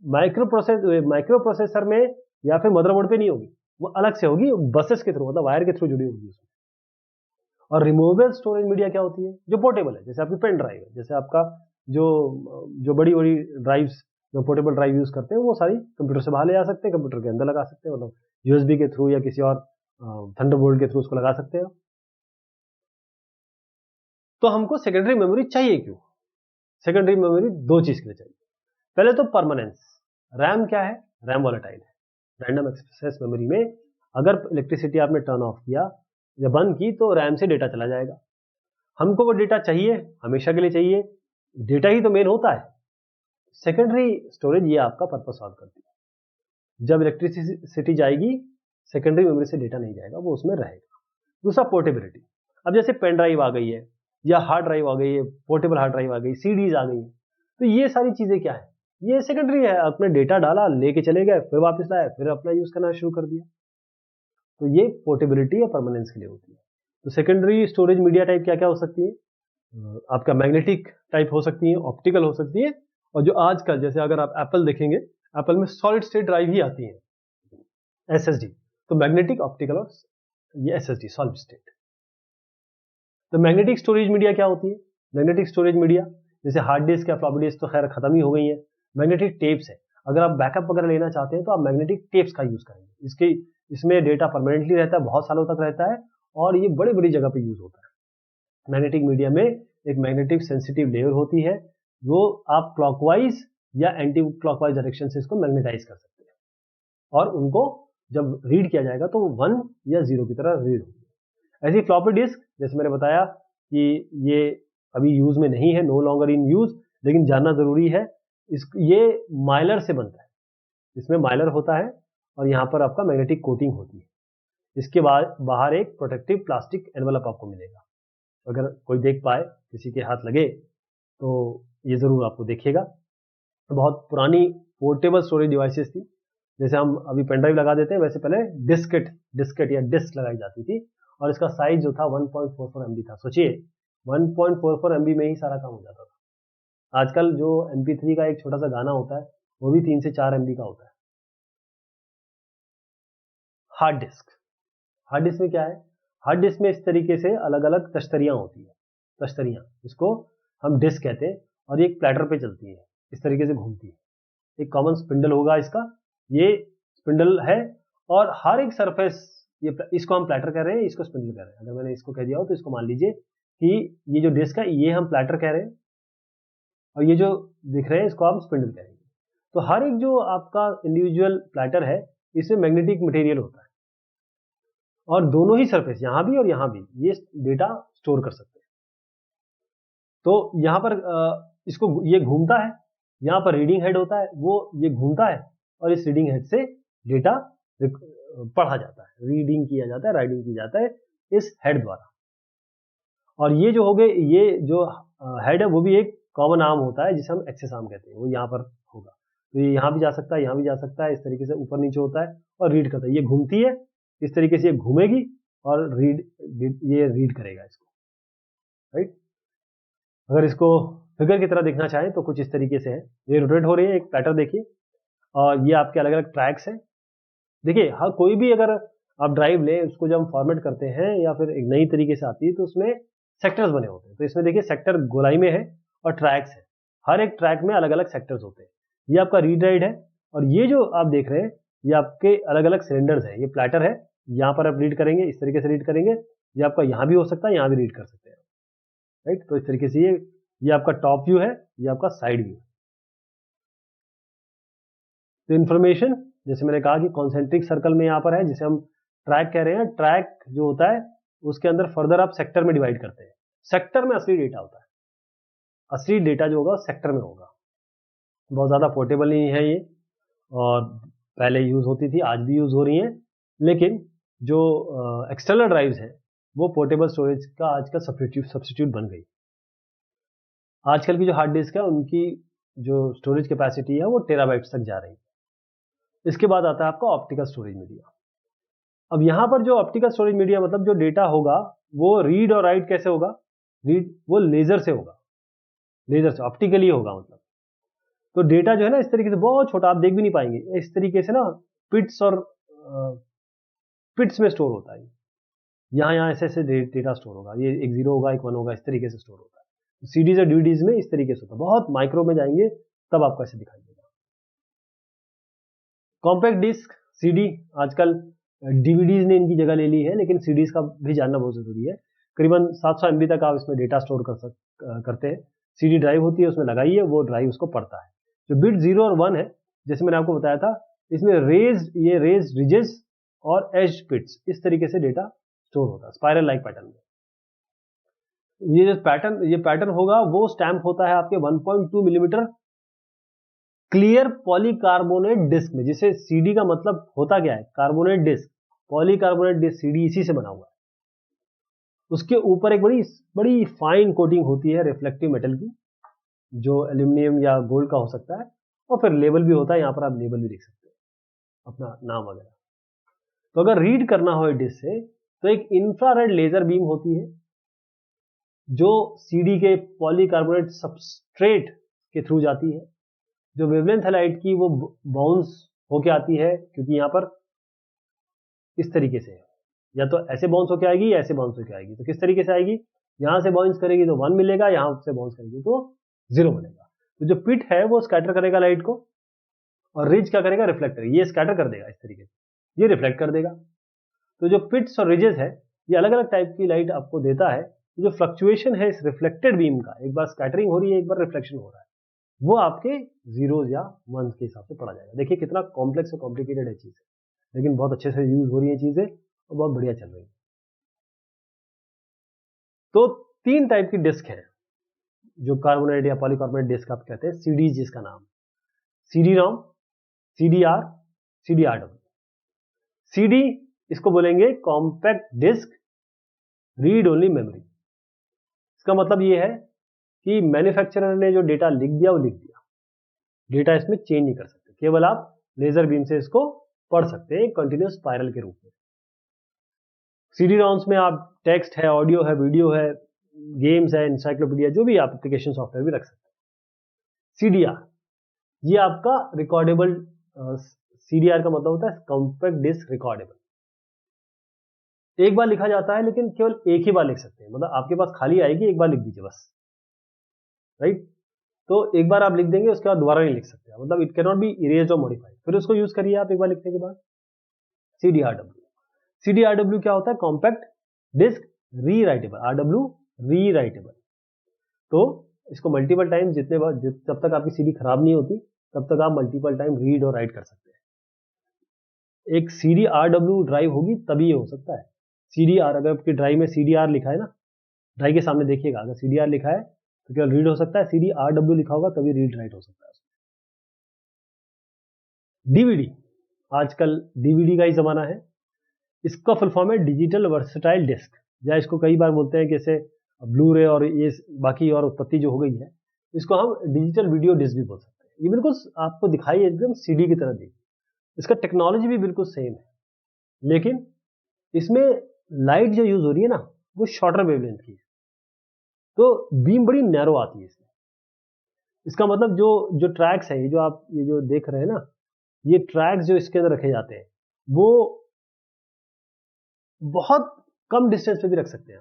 माइक्रो प्रोसेसर में या फिर मदरबोर्ड पे नहीं होगी, वो अलग से होगी, बसेस के थ्रू, मतलब वायर के थ्रू जुड़ी होगी उसमें। और रिमूवेबल स्टोरेज मीडिया क्या होती है, जो पोर्टेबल है, जैसे आपकी पेन ड्राइव है, जैसे आपका जो बड़ी बड़ी ड्राइव्स जो पोर्टेबल ड्राइव यूज करते हैं, वो सारी कंप्यूटर से बाहर ले जा सकते हैं, कंप्यूटर के अंदर लगा सकते हैं, मतलब यूएसबी के थ्रू या किसी और थंडरबोल्ट के थ्रू उसको लगा सकते हैं। तो हमको सेकेंडरी मेमोरी चाहिए क्यों? सेकेंडरी मेमोरी दो चीज के लिए चाहिए। पहले तो परमानेंस। रैम क्या है? रैम वॉलेटाइल है। रैंडम एक्सेस मेमोरी में अगर इलेक्ट्रिसिटी आपने टर्न ऑफ किया या बंद की तो रैम से डेटा चला जाएगा। हमको वो डेटा चाहिए, हमेशा के लिए चाहिए, डेटा ही तो मेन होता है। सेकेंडरी स्टोरेज ये आपका पर्पस सॉल्व करती है। जब इलेक्ट्रिसिटी जाएगी, सेकेंडरी मेमोरी से डेटा नहीं जाएगा, वो उसमें रहेगा। दूसरा पोर्टेबिलिटी। अब जैसे पेन ड्राइव आ गई है या हार्ड ड्राइव आ गई है, पोर्टेबल हार्ड ड्राइव आ गई, सीडीज आ गई, तो ये सारी चीजें क्या है? ये सेकेंडरी है। आपने डेटा डाला, लेके चले गए, फिर वापस लाए, फिर अपना यूज करना शुरू कर दिया। तो ये पोर्टेबिलिटी या परमानेंस के लिए होती है। तो सेकेंडरी स्टोरेज मीडिया टाइप क्या क्या हो सकती है? आपका मैग्नेटिक टाइप हो सकती है, ऑप्टिकल हो सकती है, और जो आजकल जैसे अगर आप एप्पल देखेंगे, एप्पल में सॉलिड स्टेट ड्राइव ही आती है, एसएसडी। तो मैग्नेटिक, ऑप्टिकल और ये एसएसडी, सॉलिड स्टेट। तो मैग्नेटिक स्टोरेज मीडिया क्या होती है? मैग्नेटिक स्टोरेज मीडिया जैसे हार्ड डिस्क या फ्लॉपी डिस्क तो खैर खत्म ही हो गई है। मैग्नेटिक टेप्स है। अगर आप बैकअप वगैरह लेना चाहते हैं तो आप मैग्नेटिक टेप्स का यूज करेंगे। इसमें डेटा परमानेंटली रहता है, बहुत सालों तक रहता है, और ये बड़ी बड़ी जगह पे यूज होता है। मैग्नेटिक मीडिया में एक मैग्नेटिक सेंसिटिव लेयर होती है, वो आप क्लॉकवाइज या एंटी क्लॉकवाइज डायरेक्शन से इसको मैग्नेटाइज कर सकते हैं, और उनको जब रीड किया जाएगा तो 1 या 0 की तरह रीड होगी। ऐसी फ्लॉपी डिस्क, जैसे मैंने बताया कि ये अभी यूज में नहीं है, नो लॉन्गर इन यूज, लेकिन जानना जरूरी है। ये माइलर से बनता है, इसमें माइलर होता है और यहाँ पर आपका मैग्नेटिक कोटिंग होती है। इसके बाद बाहर एक प्रोटेक्टिव प्लास्टिक एनवलप आपको मिलेगा। अगर कोई देख पाए, किसी के हाथ लगे, तो ये जरूर आपको देखिएगा। बहुत पुरानी पोर्टेबल स्टोरेज डिवाइसेस थी, जैसे हम अभी पेन ड्राइव लगा देते हैं वैसे पहले डिस्केट या डिस्क लगाई जाती थी, और इसका साइज जो था 1.44 MB था। सोचिए 1.44 MB में ही सारा काम हो जाता था। आजकल जो MP3 का एक छोटा सा गाना होता है वो भी 3 से 4 MB का होता है। हार्ड डिस्क में क्या है, हार्ड डिस्क में इस तरीके से अलग अलग तश्तरियां होती है, तश्तरियां, इसको हम डिस्क कहते हैं, और ये एक प्लेटर पे चलती है, इस तरीके से घूमती है। एक कॉमन स्पिंडल होगा इसका, ये स्पिंडल है, और हर एक सरफेस, ये इसको हम प्लेटर कह रहे हैं, इसको स्पिंडल कह रहे हैं। अगर मैंने इसको कह दिया हो तो इसको मान लीजिए कि ये जो डिस्क है ये हम प्लेटर कह रहे हैं, और ये जो दिख रहे हैं इसको हम स्पिंडल कहेंगे। तो हर एक जो आपका इंडिविजुअल प्लेटर है इसमें मैग्नेटिक मटेरियल होता है, और दोनों ही सरफेस यहां भी और यहां भी ये डेटा स्टोर कर सकते हैं। तो यहां पर इसको ये घूमता है, यहां पर रीडिंग हेड होता है, वो ये घूमता है, और इस रीडिंग हेड से डेटा पढ़ा जाता है, रीडिंग किया जाता है, राइटिंग की जाता है इस हेड द्वारा। और ये जो हो गए, ये जो हेड है वो भी एक कॉमन आर्म होता है जिसे हम एक्सेस आर्म कहते हैं, वो यहाँ पर होगा। तो ये यहाँ भी जा सकता है, यहाँ भी जा सकता है, इस तरीके से ऊपर नीचे होता है और रीड करता है। ये घूमती है, इस तरीके से ये घूमेगी और ये रीड करेगा इसको, राइट। अगर इसको फिगर की तरह देखना चाहें तो कुछ इस तरीके से है, ये रोटेट हो रही है, एक पैटर्न देखिए, और ये आपके अलग अलग ट्रैक्स हैं। देखिए हाँ, कोई भी अगर आप ड्राइव लें, उसको जब हम फॉर्मेट करते हैं या फिर एक नई तरीके से आती है तो उसमें सेक्टर्स बने होते हैं। तो इसमें देखिए सेक्टर गोलाई में है और ट्रैक्स है, हर एक ट्रैक में अलग अलग सेक्टर्स होते हैं। ये आपका रीड राइट है, और ये जो आप देख रहे हैं ये आपके अलग अलग सिलेंडर्स हैं। ये प्लेटर है, यहाँ पर आप रीड करेंगे, इस तरीके से रीड करेंगे, ये आपका यहाँ भी हो सकता है, यहाँ भी रीड कर सकते हैं, राइट। तो इस तरीके से ये आपका टॉप व्यू है, ये आपका साइड व्यू है। तो इन्फॉर्मेशन, जैसे मैंने कहा कि कॉन्सेंट्रिक सर्कल में यहाँ पर है, जिसे हम ट्रैक कह रहे हैं। ट्रैक जो होता है उसके अंदर फर्दर आप सेक्टर में डिवाइड करते हैं, सेक्टर में असली डेटा होता है, असली डेटा जो होगा सेक्टर में होगा। बहुत ज़्यादा पोर्टेबल नहीं है ये, और पहले यूज़ होती थी, आज भी यूज़ हो रही हैं, लेकिन जो एक्सटर्नल ड्राइव्स हैं वो पोर्टेबल स्टोरेज का आजकल सब्स्टिट्यूट बन गई। आजकल की जो हार्ड डिस्क है उनकी जो स्टोरेज कैपेसिटी है वो टेराबाइट्स तक जा रही है। इसके बाद आता है आपका ऑप्टिकल स्टोरेज मीडिया। अब यहाँ पर जो ऑप्टिकल स्टोरेज मीडिया मतलब जो डेटा होगा वो रीड और राइट कैसे होगा, रीड वो लेजर से होगा, लेजर से ऑप्टिकली होगा मतलब। तो डेटा जो है ना इस तरीके से बहुत छोटा, आप देख भी नहीं पाएंगे, इस तरीके से ना पिट्स और पिट्स में स्टोर होता है। यहाँ ऐसे ऐसे डेटा स्टोर होगा, ये एक 0 होगा, एक 1 होगा, इस तरीके से स्टोर होता है। सीडीज और डीवीडीज में इस तरीके से होता है, बहुत माइक्रो में जाएंगे तब आपको ऐसे दिखाई देगा। कॉम्पैक्ट डिस्क, सीडी, आजकल डीवीडीज ने इनकी जगह ले ली है, लेकिन सीडीज का भी जानना बहुत जरूरी है। करीबन 700 MB तक आप इसमें डेटा स्टोर करते हैं। सीडी ड्राइव होती है, उसमें लगाइए, वो ड्राइव उसको पढ़ता है। जो बिट 0 और 1 है, जैसे मैंने आपको बताया था, इसमें ये रेज रिजेस और एज पिट्स, इस तरीके से डेटा स्टोर होता है स्पाइरल लाइक पैटर्न में। ये जो पैटर्न होगा वो स्टैम्प होता है आपके 1.2 मिलीमीटर क्लियर पॉलीकार्बोनेट डिस्क में, जिसे सीडी का मतलब होता क्या है, carbonate disc, polycarbonate disc, CD इसी से बना हुआ है। उसके ऊपर एक बड़ी फाइन कोटिंग होती है रिफ्लेक्टिव मेटल की, जो एल्यूमिनियम या गोल्ड का हो सकता है, और फिर लेबल भी होता है, यहाँ पर आप लेबल भी देख सकते हैं, अपना नाम वगैरह। तो अगर रीड करना हो डिस्क से तो एक इंफ्रारेड लेजर बीम होती है जो सीडी के पॉलीकार्बोनेट सबस्ट्रेट के थ्रू जाती है। जो वेवलेंथ है लाइट की वो बाउंस होके आती है, क्योंकि यहाँ पर इस तरीके से या तो ऐसे बाउंस होके आएगी या ऐसे बाउंस होके आएगी। तो किस तरीके से आएगी, यहाँ से बाउंस करेगी तो 1 मिलेगा, यहाँ से बाउंस करेगी तो 0 मिलेगा। तो जो पिट है वो स्कैटर करेगा लाइट को, और रिज क्या करेगा, रिफ्लेक्ट करेगा। ये स्कैटर कर देगा इस तरीके से, ये रिफ्लेक्ट कर देगा। तो जो पिट्स और रिजेस है ये अलग अलग टाइप की लाइट आपको देता है। जो फ्लक्चुएशन है इस रिफ्लेक्टेड बीम का, एक बार स्कैटरिंग हो रही है, एक बार रिफ्लेक्शन हो रहा है, वो आपके जीरोज या वंस के हिसाब से पढ़ा जाएगा। देखिए कितना कॉम्प्लेक्स और कॉम्प्लिकेटेड है चीज़, लेकिन बहुत अच्छे से यूज हो रही है चीज़ें और बहुत बढ़िया चल रही है। तो 3 टाइप की डिस्क है जो कार्बोनेट या पॉलीकार्बोनेट डिस्क आप कहते हैं, सीडी जिसका नाम, CD ROM, CDR, CDRW. CD इसको बोलेंगे compact disc read only memory. इसका मतलब ये है कि मैन्युफैक्चरर ने जो डेटा लिख दिया वो लिख दिया, डेटा इसमें चेंज नहीं कर सकते, केवल आप लेजर बीम से इसको पढ़ सकते हैं कंटिन्यूस स्पाइरल के रूप में। सीडी रॉम्स में आप टेक्स्ट है, ऑडियो है, वीडियो है, गेम्स है, इंसाइक्लोपीडिया, जो भी आप एप्लीकेशन सॉफ्टवेयर भी रख सकते हैं। सीडीआर, ये आपका रिकॉर्डेबल, सीडीआर का मतलब होता है कॉम्पैक्ट डिस्क रिकॉर्डेबल। एक बार लिखा जाता है लेकिन केवल एक ही बार लिख सकते हैं, मतलब आपके पास खाली आएगी, एक बार लिख दीजिए बस, राइट। तो एक बार आप लिख देंगे, उसके बाद दोबारा नहीं लिख सकते, मतलब it can not be erased और मॉडिफाइड। फिर उसको यूज करिए आप एक बार लिखने के बाद। सीडीआरडब्ल्यू, सीडीआरडब्ल्यू क्या होता है? Compact disc rewritable, RW rewritable. तो इसको मल्टीपल टाइम, जितने बार, जब तक आपकी सीडी खराब नहीं होती तब तक आप मल्टीपल टाइम रीड और राइट कर सकते हैं। एक सीडीआरडब्ल्यू ड्राइव होगी तभी ये हो सकता है। सीडीआर, अगर आपकी ड्राइव में सीडीआर लिखा है ना, ड्राइव के सामने देखिएगा, अगर सीडीआर लिखा है तो केवल रीड हो सकता है, सीडीआरडब्ल्यू लिखा होगा तभी रीड राइट हो सकता है। डीवीडी, आजकल डीवीडी का ही जमाना है। इसका फुल फॉर्म है डिजिटल वर्सेटाइल डिस्क, या इसको कई बार बोलते हैं जैसे ब्लू रे और ये बाकी और उत्पत्ति जो हो गई है, इसको हम डिजिटल वीडियो डिस्क भी बोल सकते हैं। ये बिल्कुल आपको दिखाई एकदम सीडी की तरह दी। इसका टेक्नोलॉजी भी बिल्कुल सेम है, लेकिन इसमें लाइट जो यूज हो रही है ना, वो शॉर्टर वेवलेंथ की है, तो बीम बड़ी नैरो आती है इसमें। इसका मतलब जो ट्रैक्स है, ये जो आप ये जो देख रहे हैं ना, ये ट्रैक्स जो इसके अंदर रखे जाते हैं वो बहुत कम डिस्टेंस पे भी रख सकते हैं।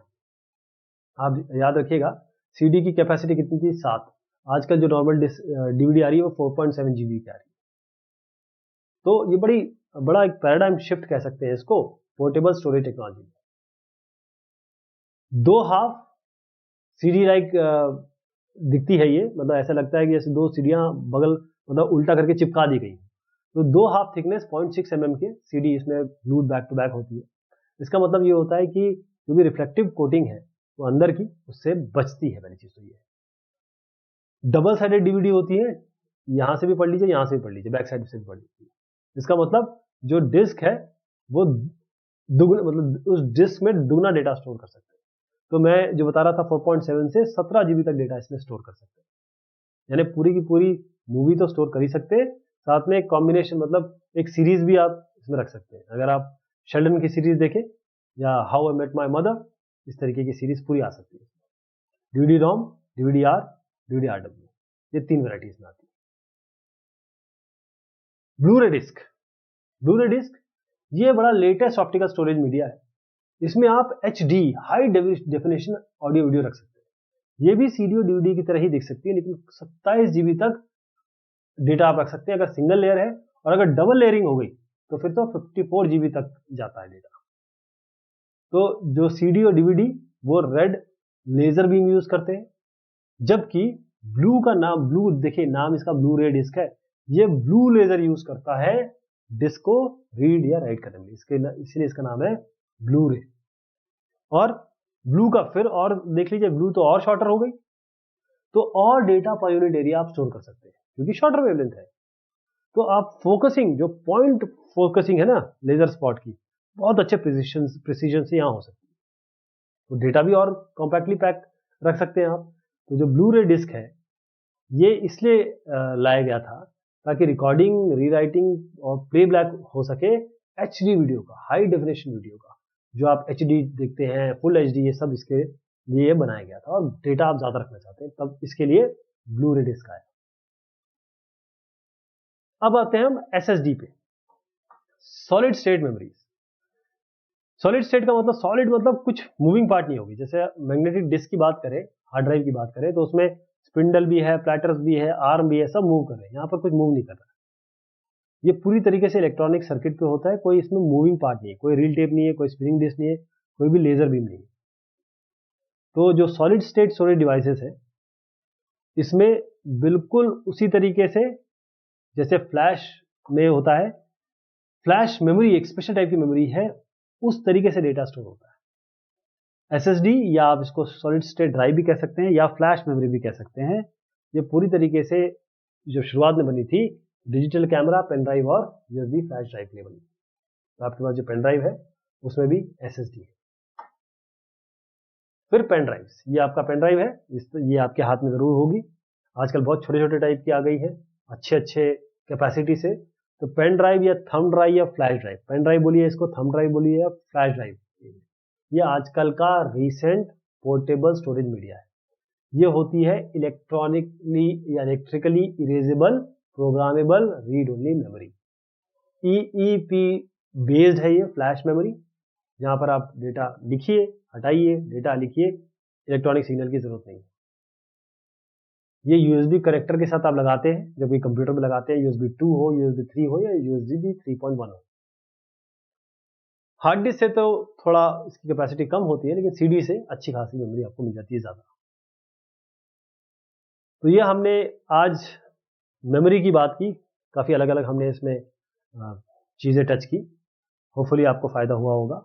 आप याद रखिएगा, सीडी की कैपेसिटी कितनी थी? 7। आजकल जो नॉर्मल डीवीडी आ रही है वो 4.7 जीबी की आ रही है। तो ये बड़ा एक पैराडाइम शिफ्ट कह सकते हैं इसको पोर्टेबल स्टोरेज टेक्नोलॉजी में। 2 हाफ सीडी लाइक दिखती है ये, मतलब ऐसा लगता है कि जैसे 2 सीढ़ियां बगल, मतलब उल्टा करके चिपका दी गई। तो 2 हाफ थिकनेस 0.6 mm के सीडी इसमें ग्लूड बैक टू बैक होती है। इसका मतलब ये होता है कि जो भी रिफ्लेक्टिव कोटिंग है वो अंदर की, उससे बचती है। पहली चीज तो ये डबल साइडेड डीवीडी होती है, यहां से भी पढ़ लीजिए, यहां से भी पढ़ लीजिए, बैक साइड से भी पढ़ लीजिए। इसका मतलब जो डिस्क है वो दुगना, मतलब उस डिस्क में दुगना डेटा स्टोर कर सकते हैं। तो मैं जो बता रहा था 4.7 से 17 जीबी तक डेटा इसमें स्टोर कर सकते हैं, यानी पूरी की पूरी मूवी तो स्टोर कर ही सकते हैं, साथ में एक कॉम्बिनेशन, मतलब एक सीरीज भी आप इसमें रख सकते हैं। अगर आप शेल्डन की सीरीज देखें या how I met my mother, इस तरीके की सीरीज पूरी आ सकती है। DVD ROM, DVD R, DVD RW, ये 3 वैरायटीज में आती है। ब्लू-रे डिस्क, ब्लू-रे डिस्क ये बड़ा लेटेस्ट ऑप्टिकल स्टोरेज मीडिया है। इसमें आप HD high definition audio video रख सकते हैं। ये भी सीडी और डीवीडी की तरह ही दिख सकती है, लेकिन 27 जीबी तक डेटा आप रख सकते हैं अगर सिंगल लेयर है, और अगर डबल लेयरिंग हो गई तो फिर तो 54 जीबी तक जाता है डेटा। तो जो सीडी और डीवीडी वो रेड लेजर बीम यूज करते हैं, जबकि ब्लू का नाम, ब्लू देखिए नाम इसका ब्लू रे डिस्क है, ये ब्लू लेजर यूज करता है डिस्क को रीड या राइट करने में, इसलिए इसका नाम है ब्लू रे। और ब्लू का फिर और देख लीजिए, ब्लू तो और शॉर्टर हो गई, तो और डेटा पर यूनिट एरिया आप स्टोर कर सकते हैं क्योंकि शॉर्टर वेवलेंथ है। तो आप फोकसिंग, जो पॉइंट फोकसिंग है ना लेजर स्पॉट की, बहुत अच्छे प्रिसीजन से यहाँ हो सकती है। तो डेटा भी और कॉम्पैक्टली पैक रख सकते हैं आप। तो जो ब्लू रे डिस्क है ये इसलिए लाया गया था ताकि रिकॉर्डिंग, रीराइटिंग और प्लेबैक हो सके HD वीडियो का, हाई डेफिनेशन वीडियो का, जो आप HD देखते हैं, फुल HD, ये सब इसके लिए बनाया गया था। और डेटा आप ज्यादा रखना चाहते हैं तब इसके लिए ब्लू रे डिस्क आया। अब आते हैं हम SSD पे, solid state memories. Solid state का मतलब, सॉलिड मतलब कुछ मूविंग पार्ट नहीं होगी। जैसे मैग्नेटिक डिस्क की बात करें, हार्ड ड्राइव की बात करें, तो उसमें स्पिंडल भी है, प्लेटर्स भी है, आर्म भी है, सब मूव कर रहे हैं। यहाँ पर कुछ मूव नहीं कर रहा है, ये पूरी तरीके से इलेक्ट्रॉनिक सर्किट पे होता है, कोई इसमें मूविंग पार्ट नहीं है, कोई रील टेप नहीं है, कोई स्पिनिंग डिस्क नहीं है, कोई भी लेजर बीम नहीं है। तो जो सॉलिड स्टेट स्टोरेज डिवाइसेस है, इसमें बिल्कुल उसी तरीके से जैसे फ्लैश में होता है, फ्लैश मेमोरी एक स्पेशल टाइप की मेमोरी है, उस तरीके से डेटा स्टोर होता है। SSD, या आप इसको सॉलिड स्टेट ड्राइव भी कह सकते हैं या फ्लैश मेमोरी भी कह सकते हैं, ये पूरी तरीके से जो शुरुआत में बनी थी डिजिटल कैमरा, पेन ड्राइव और USB फ्लैश ड्राइव के लिए बनी। तो आपके पास जो पेन ड्राइव है उसमें भी SSD है। फिर पेन ड्राइव, ये आपका पेन ड्राइव है, ये आपके हाथ में जरूर होगी। आजकल बहुत छोटे छोटे टाइप की आ गई है, अच्छे कैपेसिटी से, तो पेन ड्राइव या थंब ड्राइव या फ्लैश ड्राइव, पेन ड्राइव बोलिए इसको, थंब ड्राइव बोलिए या फ्लैश ड्राइव, ये आजकल का रिसेंट पोर्टेबल स्टोरेज मीडिया है। ये होती है इलेक्ट्रॉनिकली या electrically erasable programmable read only memory. EEP based है ये फ्लैश मेमोरी, जहां पर आप डेटा लिखिए, हटाइए, डेटा लिखिए, इलेक्ट्रॉनिक सिग्नल की जरूरत नहीं है। ये USB कनेक्टर के साथ आप लगाते हैं, जब भी कंप्यूटर में लगाते हैं, USB 2 हो, USB 3 हो या USB 3.1 हो। हार्ड डिस्क से तो थोड़ा इसकी कैपेसिटी कम होती है, लेकिन CD से अच्छी खासी मेमोरी आपको मिल जाती है ज़्यादा। तो ये हमने आज मेमोरी की बात की, काफ़ी अलग अलग हमने इसमें चीज़ें टच की। होपफुली आपको फ़ायदा हुआ होगा।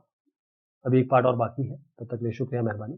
अभी एक पार्ट और बाकी है, तब तक के लिए शुक्रिया, मेहरबानी।